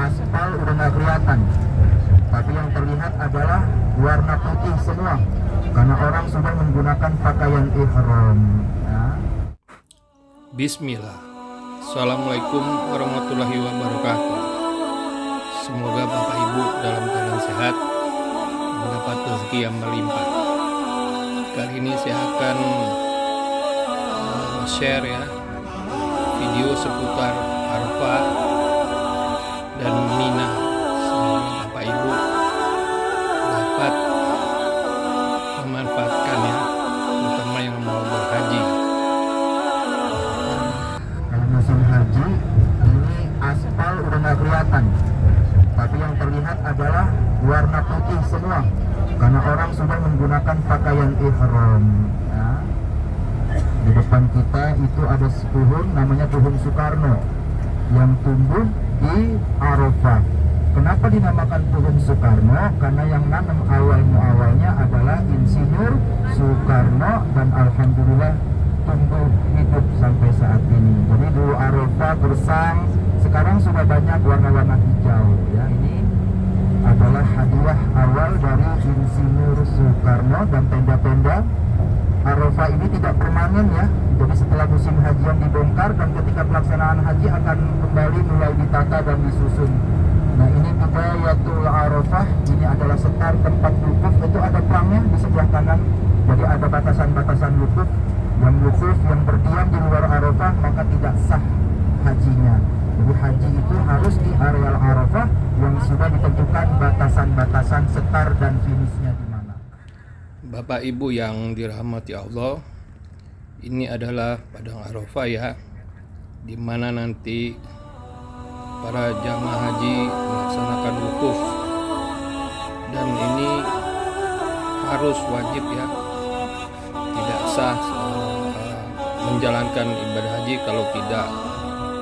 aspal udah nggak kelihatan, tapi yang terlihat adalah warna putih semua karena orang sudah menggunakan pakaian ihram ya. Bismillah. Assalamualaikum warahmatullahi wabarakatuh. Semoga Bapak Ibu dalam keadaan sehat, mendapat rezeki yang melimpah. Kali ini saya akan share ya video seputar Arafah dan Mina. Semoga Bapak Ibu dapat memanfaatkannya, terutama yang mau berhaji. Kalau musim haji ini aspal udah nggak kelihatan, tapi yang terlihat adalah warna putih semua karena orang sudah menggunakan pakaian ihram ya. Di depan kita itu ada pohon namanya pohon Soekarno yang tumbuh di Arafah. Kenapa dinamakan pohon Soekarno? Karena yang nanam awalnya adalah Insinyur Soekarno dan alhamdulillah tumbuh hidup sampai saat ini. Jadi dulu Arafah gersang, sekarang sudah banyak warna-warna hijau ya. Ini adalah hadiah awal dari Insinyur Soekarno dan tenda-tenda Arafah ini tidak permanen ya. Jadi setelah musim haji yang dibongkar dan ketika pelaksanaan haji akan kembali mulai ditata dan disusun. Nah ini Bidayatul Arafah, ini adalah setar tempat wukuf, itu ada pelangnya di sebelah kanan. Jadi ada batasan-batasan wukuf. Yang wukuf yang berdiam di luar Arafah maka tidak sah hajinya. Jadi haji itu harus di areal Arafah yang sudah ditentukan batasan-batasan setar dan finishnya di mana. Bapak Ibu yang dirahmati Allah, ini adalah padang Arafah ya, di mana nanti para jamaah haji melaksanakan wukuf, dan ini harus wajib ya, tidak sah menjalankan ibadah haji kalau tidak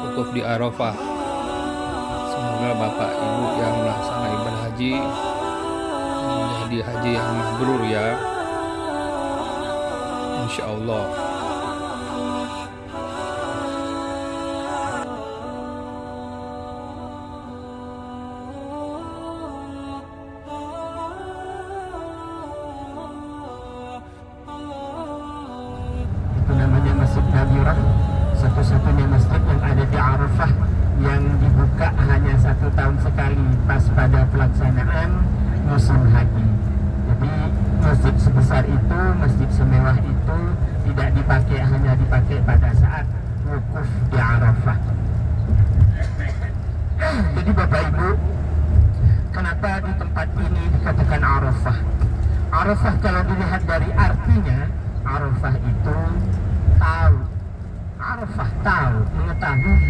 wukuf di Arafah. Semoga Bapak Ibu yang melaksanakan ibadah haji menjadi haji yang mabrur ya, insya Allah. Itu namanya Masjid Nabirah, satu-satunya masjid yang ada di Arafah yang dibuka hanya 1 tahun sekali pas pada pelaksanaan musim haji. Jadi masjid sebesar itu, masjid semewah itu tidak dipakai, hanya dipakai pada saat wukuf di Arafah. Jadi Bapak Ibu, kenapa di tempat ini dikatakan Arafah? Arafah kalau dilihat dari artinya, Arafah itu tahu. Arafah tahu, mengetahui.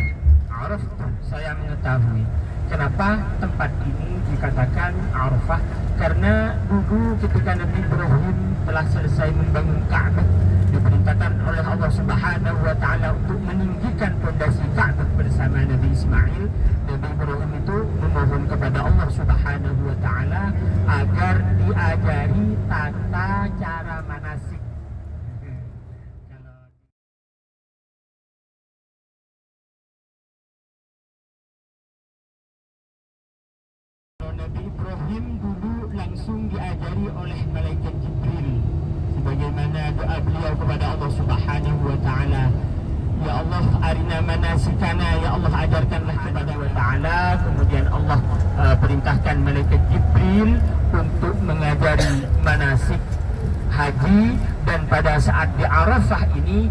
Arafah saya mengetahui. Kenapa tempat ini dikatakan Arafah? Karena dulu ketika Nabi Ibrahim telah selesai membangun Ka'bah, diperintahkan oleh Allah Subhanahu wa Ta'ala untuk meninggikan fondasi Ka'bah bersama Nabi Ismail. Nabi Ibrahim itu memohon kepada Allah Subhanahu wa Ta'ala agar diajari tata cara manasik. Nabi Ibrahim dulu langsung diajari oleh malaikat Jibril, sebagaimana doa beliau kepada Allah Subhanahu wa Ta'ala, ya Allah arina manasikana, ya Allah ajarkanlah kepada wa Ta'ala. Kemudian Allah perintahkan malaikat Jibril untuk mengajari manasik haji. Dan pada saat di Arafah ini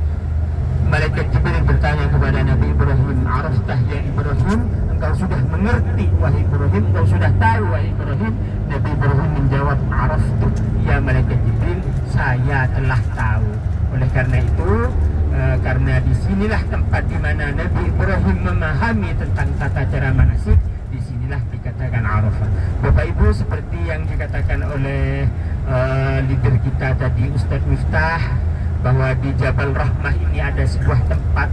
malaikat Jibril bertanya kepada Nabi Ibrahim, Araftah ya Ibrahim, engkau sudah mengerti wahai Ibrahim, engkau sudah tahu wahai Ibrahim? Nabi Ibrahim menjawab, Araftu ya malaikat Jibril, saya telah tahu. Oleh karena itu, karena disinilah tempat di mana Nabi Ibrahim memahami tentang tata cara manasik, disinilah dikatakan Arafah. Bapak Ibu, seperti yang dikatakan oleh leader kita tadi, Ustadz Miftah, bahwa di Jabal Rahmah ini ada sebuah tempat,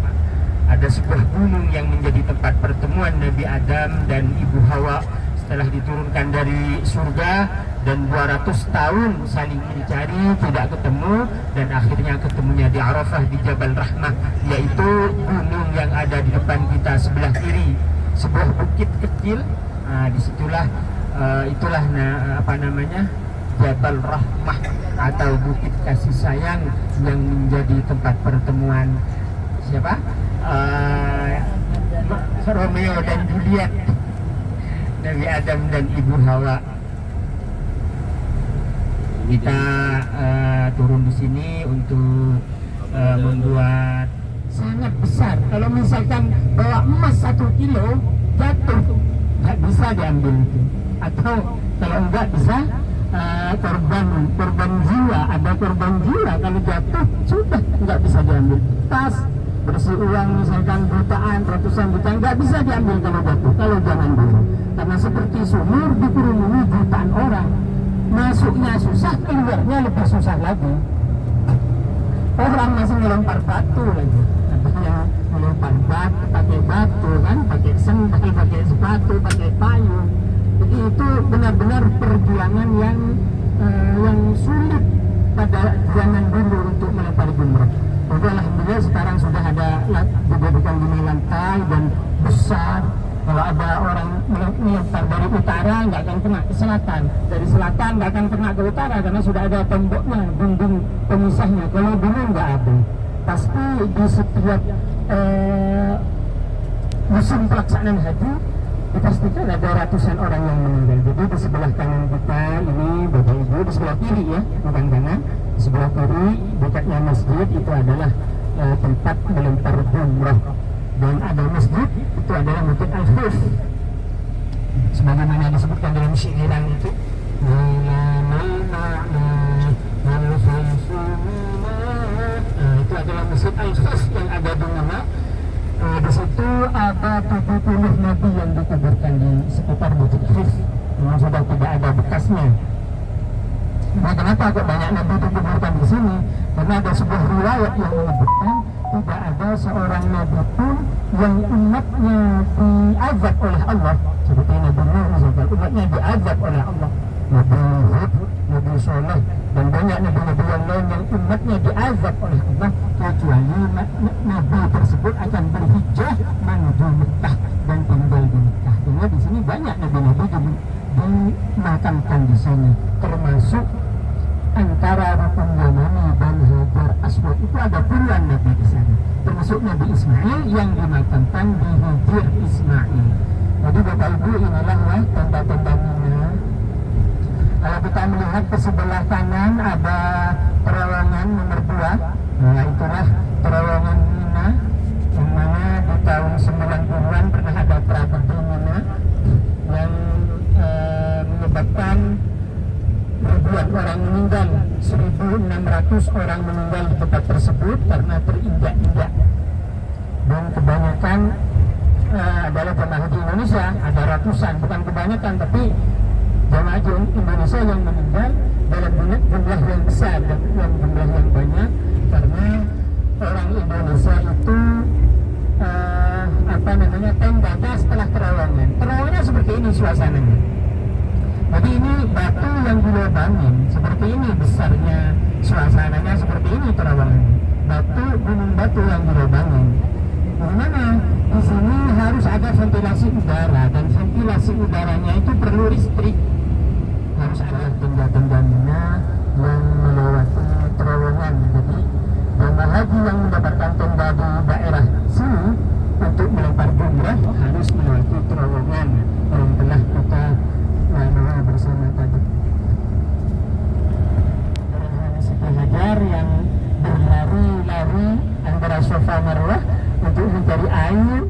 ada sebuah gunung yang menjadi tempat pertemuan Nabi Adam dan Ibu Hawa setelah diturunkan dari surga, dan 200 tahun saling mencari tidak ketemu, dan akhirnya ketemunya di Arafah di Jabal Rahmah, yaitu gunung yang ada di depan kita sebelah kiri, sebuah bukit kecil Disitulah itulah Jabal Rahmah atau Bukit Kasih Sayang yang menjadi tempat pertemuan siapa? Romeo dan Juliet, Nabi Adam dan Ibu Hawa. Kita turun di sini untuk membuat sangat besar. Kalau misalkan bawa emas 1 kilo jatuh, nggak bisa diambil itu. Atau kalau enggak bisa korban jiwa, ada korban jiwa kalau jatuh sudah nggak bisa diambil. Tas bersih uang misalkan jutaan, ratusan juta nggak bisa diambil kalau jatuh. Kalau jangan dulu, karena seperti sumur dikurungi jutaan orang, masuknya susah, keluarnya lebih susah lagi. Orang masih melempar batu lagi, katanya melempar batu, pakai batu kan, pakai sendal, pakai sepatu, pakai payung. Jadi itu benar-benar perjuangan yang sulit pada zaman dulu untuk melempar jumrah. Jadi alhamdulillah sekarang sudah ada dijadikan 5 lantai dan besar. Kalau ada orang melempar dari utara nggak akan kena ke selatan, dari selatan nggak akan kena ke utara karena sudah ada temboknya, dinding pemisahnya. Kalau dulu nggak ada. Pasti di setiap musim pelaksanaan haji dipastikan ada ratusan orang yang meninggal. Jadi di sebelah kanan kita ini Bapak Ibu, di sebelah kiri ya, bukan kanan, di sebelah kiri dekatnya masjid itu adalah tempat melempar jumrah. Dan ada masjid itu adalah Bukit Al-Khuf, sebagaimana disebutkan dalam syairan itu. Itu adalah Masjid Al-Khuf yang ada di mana di situ ada 70 nabi yang dikuburkan di sekitar Bukit Al-Khuf. Memang sudah tidak ada bekasnya. Nah, kenapa kok banyak nabi dikuburkan di sini? Karena ada sebuah riwayat yang menyebutkan tidak ada seorang nabi pun yang umatnya diazab oleh Allah, seperti Nabi Nuh misalkan, umatnya diazab oleh Allah, Nabi Hud, Nabi Soleh, dan banyak nabi-nabi yang lain yang umatnya diazab oleh Allah, kecuali nabi tersebut akan berhijrah menuju Mekah dan tinggal di Mekah. Sehingga di sini banyak nabi-nabi dimakamkan di sini, termasuk antara Rukun Yamani dan Hajar Aswad itu ada puluhan nabi di sana, termasuk Nabi Ismail yang dimakamkan di Hijr Ismail. Jadi Bapak Ibu, inilah ya tanda-tanda Mina. Kalau kita melihat ke sebelah kanan ada terowongan nomor 2. Nah, itulah terowongan Mina, yang mana di tahun 90-an pernah ada tragedi Mina yang menyebabkan ribuan orang meninggal, 1.600 orang meninggal di tempat tersebut karena terinjak-injak. Dan kebanyakan adalah jemaah haji Indonesia, ada ratusan, bukan kebanyakan, tapi jemaah haji Indonesia yang meninggal dalam jumlah yang besar dan jumlah yang banyak, karena orang Indonesia itu tenda setelah terowongan. Terowongannya seperti ini suasananya. Jadi ini batu yang dilubangin seperti ini, besarnya suasananya seperti ini terowongannya. Gunung batu yang dilubangin. Bagaimana? Di sini harus ada ventilasi udara, dan ventilasi udaranya itu perlu listrik. Harus ada tenda-tenda Mina yang melewati terowongan. Jadi jemaah haji yang mendapatkan tenda di daerah sini untuk melempar jumrah harus melewati terowongan yang telah kita lalui bersama tadi. Siti Hajar yang berlari-lari antara Safa Marwah untuk mencari air.